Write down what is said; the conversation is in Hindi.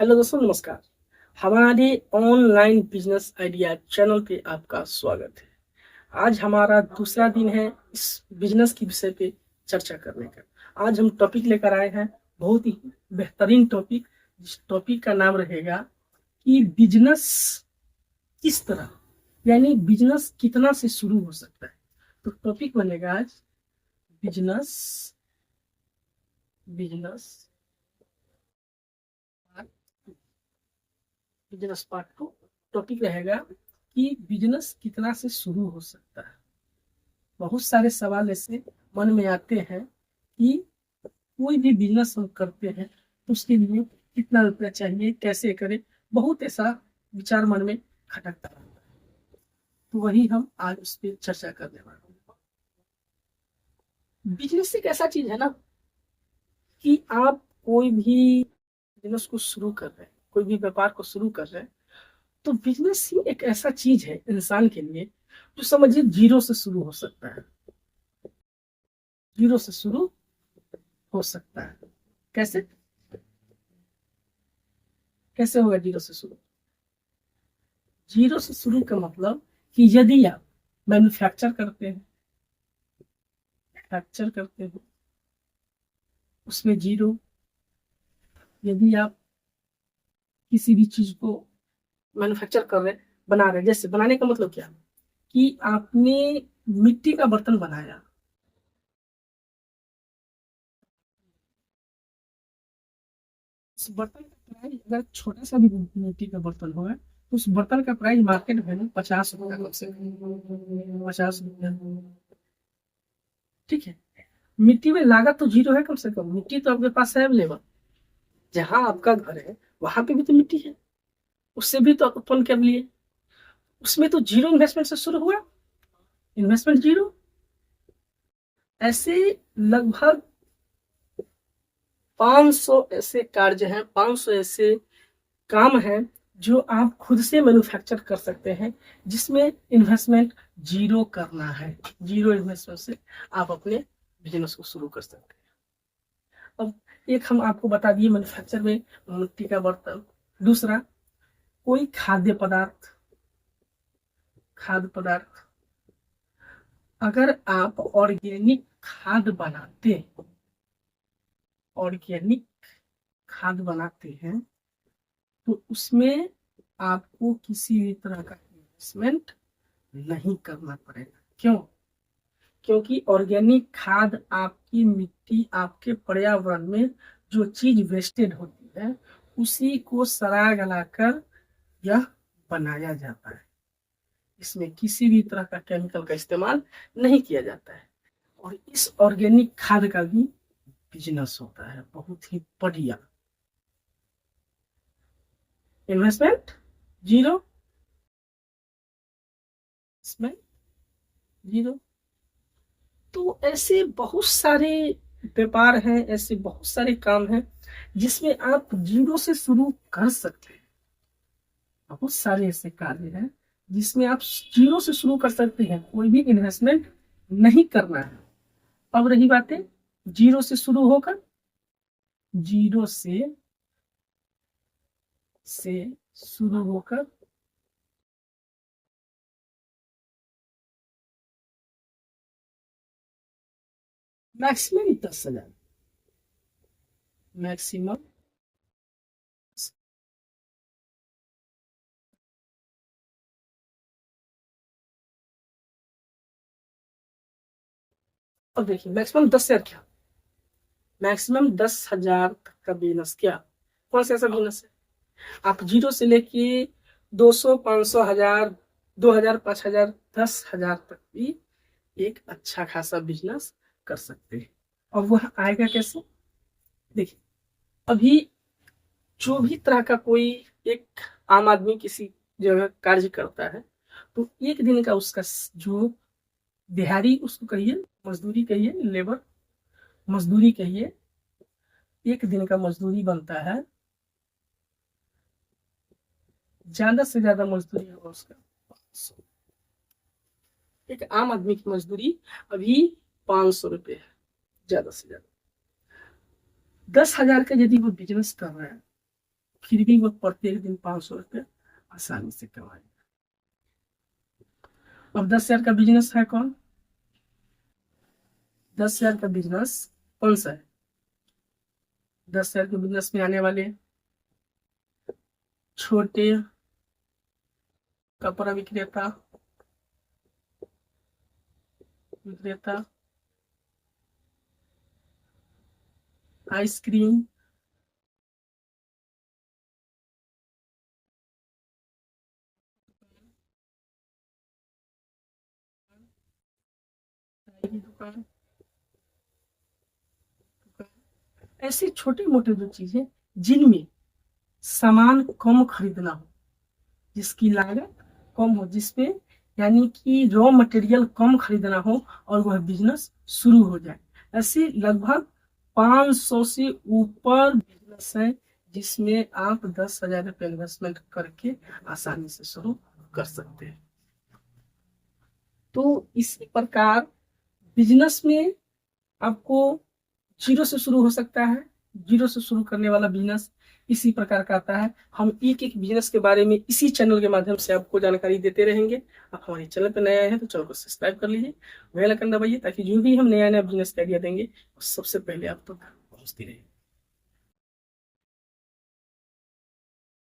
हेलो दोस्तों, नमस्कार। हमारे ऑनलाइन बिजनेस आइडिया चैनल पे आपका स्वागत है। आज हमारा दूसरा दिन है इस बिजनेस के विषय पे चर्चा करने का। आज हम टॉपिक लेकर आए हैं, बहुत ही बेहतरीन टॉपिक। जिस टॉपिक का नाम रहेगा कि बिजनेस किस तरह, यानी बिजनेस कितना से शुरू हो सकता है। तो टॉपिक बनेगा आज business business business part 2। Topic रहेगा कि बिजनेस कितना से शुरू हो सकता है। बहुत सारे सवाल ऐसे मन में आते हैं कि कोई भी बिजनेस हम करते हैं तो उसके लिए कितना रुपया चाहिए, कैसे करें। बहुत ऐसा विचार मन में खटकता रहता है। तो वही हम आज उस पर चर्चा करने वाले हैं। बिजनेस एक ऐसा चीज है ना कि आप कोई भी बिजनेस को शुरू कर रहे हैं, कोई भी व्यापार को शुरू कर रहे हैं, तो बिजनेस ही एक ऐसा चीज है इंसान के लिए जो समझिए जीरो से शुरू हो सकता है। जीरो से शुरू हो सकता है। कैसे कैसे होगा जीरो से शुरू? जीरो से शुरू का मतलब कि यदि आप मैन्युफैक्चर करते हैं, उसमें जीरो। यदि आप किसी भी चीज को मैन्युफैक्चर कर रहे हैं, बना रहे हैं, जैसे बनाने का मतलब क्या है कि आपने मिट्टी का बर्तन बनाया। उस बर्तन का प्राइस अगर छोटा सा भी मिट्टी का बर्तन होगा तो उस बर्तन का प्राइस मार्केट वैल्यू 50 रुपया, कम से कम 50 रुपया। ठीक है। मिट्टी में लागत तो जीरो है, कम से कम मिट्टी तो आपके पास है अवेलेबल। जहां आपका घर है वहां पे भी तो मिट्टी है, उससे भी तो आप उत्पन्न कर लिए। उसमें तो जीरो इन्वेस्टमेंट से शुरू हुआ, इन्वेस्टमेंट जीरो। ऐसे लगभग 500 ऐसे कार्य हैं, 500 ऐसे काम हैं जो आप खुद से मैन्युफैक्चर कर सकते हैं, जिसमें इन्वेस्टमेंट जीरो करना है। जीरो इन्वेस्टमेंट से आप अपने बिजनेस को शुरू कर सकते हैं। अब एक हम आपको बता दिए मैन्युफैक्चर में मिट्टी का बर्तन। दूसरा, कोई खाद्य पदार्थ अगर आप ऑर्गेनिक खाद बनाते हैं तो उसमें आपको किसी भी तरह का इन्वेस्टमेंट नहीं करना पड़ेगा। क्यों? क्योंकि ऑर्गेनिक खाद आपकी मिट्टी, आपके पर्यावरण में जो चीज वेस्टेड होती है उसी को सड़ा गलाकर यह बनाया जाता है। इसमें किसी भी तरह का केमिकल का इस्तेमाल नहीं किया जाता है। और इस ऑर्गेनिक खाद का भी बिजनेस होता है, बहुत ही बढ़िया। इन्वेस्टमेंट जीरो, इसमें जीरो। तो ऐसे बहुत सारे व्यापार हैं, ऐसे बहुत सारे काम हैं जिसमें आप जीरो से शुरू कर सकते हैं। बहुत सारे ऐसे कार्य हैं जिसमें आप जीरो से शुरू कर सकते हैं, कोई भी इन्वेस्टमेंट नहीं करना है। अब रही बातें जीरो से शुरू होकर, जीरो से शुरू होकर मैक्सिमम 10,000, मैक्सिमम। अब देखिए मैक्सिमम 10,000 क्या, मैक्सिमम 10,000 तक का बिजनेस क्या, कौन सा ऐसा बिजनेस है? आप जीरो से लेके 200, 500, 1000, 2000, 5000, 10,000 तक भी एक अच्छा खासा बिजनेस कर सकते हैं। और वह आएगा कैसे? देखिए, अभी जो भी तरह का कोई एक आम आदमी किसी जगह कार्य करता है तो एक दिन का उसका जो दिहाड़ी, उसको कहिए मजदूरी, कहिए लेबर, मजदूरी कहिए, एक दिन का मजदूरी बनता है, ज्यादा से ज्यादा मजदूरी होगा उसका 500। एक आम आदमी की मजदूरी अभी 500 रुपये है, ज्यादा से ज्यादा। 10,000 का यदि वो बिजनेस कर रहा है फिर भी वह प्रत्येक दिन 500 रुपये आसानी से कमाएगा। अब 10,000 का बिजनेस है कौन? 10,000 का बिजनेस कौन सा है? 10,000 के बिजनेस में आने वाले छोटे कपड़ा विक्रेता, आइसक्रीम, चाय की दुकान, ऐसी छोटे मोटे जो चीजें जिनमें सामान कम खरीदना हो, जिसकी लागत कम हो, जिसपे यानी कि रॉ मटेरियल कम खरीदना हो और वह बिजनेस शुरू हो जाए। ऐसी लगभग 500 से ऊपर बिजनेस है जिसमें आप 10,000 रुपये इन्वेस्टमेंट करके आसानी से शुरू कर सकते हैं। तो इसी प्रकार बिजनेस में आपको जीरो से शुरू हो सकता है। जीरो से शुरू करने वाला बिजनेस इसी प्रकार का आता है। हम एक एक बिजनेस के बारे में इसी चैनल के माध्यम से आपको जानकारी देते रहेंगे। आप हमारे चैनल पर नए आए हैं तो चैनल को सब्सक्राइब कर लीजिए, बेल आइकन दबाइए, ताकि जो भी हम नया नया बिजनेस का आइडिया देंगे वो सबसे पहले आप तक पहुंचती रहे।